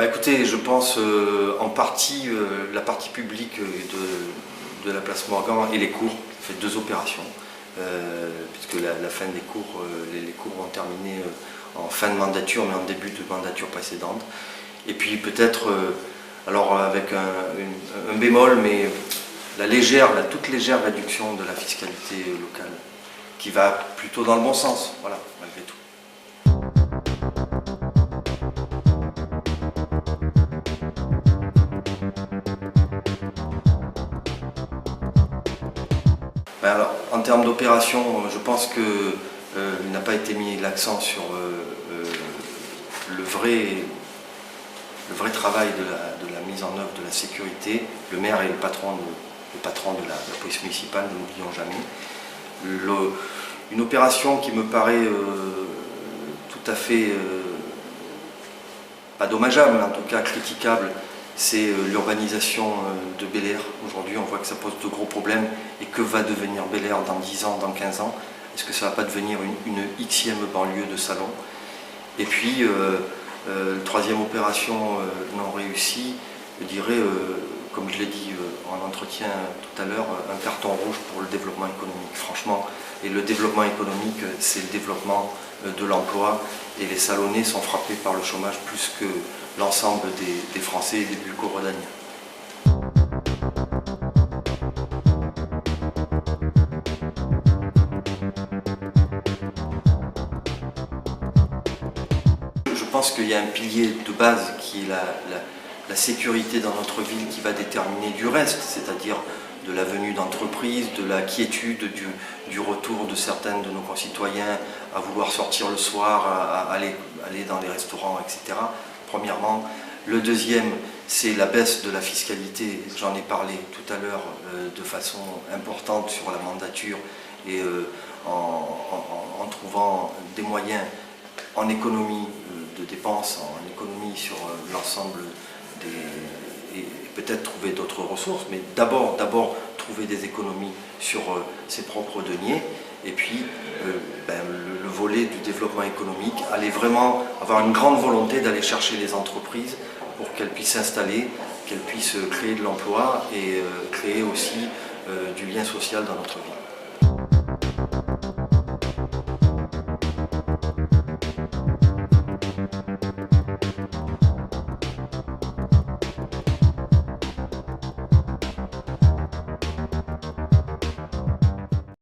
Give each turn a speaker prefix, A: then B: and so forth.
A: Écoutez, je pense en partie la partie publique de la place Morgan et les cours. On fait 2 opérations, puisque la fin des cours, les cours vont terminer en fin de mandature, mais en début de mandature précédente. Et puis peut-être, alors avec un bémol, mais la toute légère réduction de la fiscalité locale, qui va plutôt dans le bon sens, voilà, malgré tout. Alors, en termes d'opération, je pense qu'il n'a pas été mis l'accent sur le vrai travail de la mise en œuvre de la sécurité. Le maire est le patron de la police municipale, ne l'oublions jamais. Une opération qui me paraît tout à fait pas dommageable, mais en tout cas critiquable, c'est l'urbanisation de Bel-Air. Aujourd'hui, on voit que ça pose de gros problèmes. Et que va devenir Bel-Air dans 10 ans, dans 15 ans? Est-ce que ça ne va pas devenir une Xème banlieue de Salon? Et puis, troisième opération non réussie, je dirais, comme je l'ai dit en entretien tout à l'heure, un carton rouge pour le développement économique. Franchement, et le développement économique, c'est le développement de l'emploi. Et les Salonnais sont frappés par le chômage plus que l'ensemble des Français et des Bucco-Rhodaniens. Je pense qu'il y a un pilier de base qui est la sécurité dans notre ville qui va déterminer du reste, c'est-à-dire de la venue d'entreprises, de la quiétude, du retour de certains de nos concitoyens à vouloir sortir le soir, à aller dans les restaurants, etc. Premièrement. Le deuxième, c'est la baisse de la fiscalité. J'en ai parlé tout à l'heure de façon importante sur la mandature et en trouvant des moyens en économie de dépenses, en économie sur l'ensemble et peut-être trouver d'autres ressources, mais d'abord trouver des économies sur ses propres deniers, et puis le volet du développement économique, aller vraiment avoir une grande volonté d'aller chercher les entreprises pour qu'elles puissent s'installer, qu'elles puissent créer de l'emploi et créer aussi du lien social dans notre ville.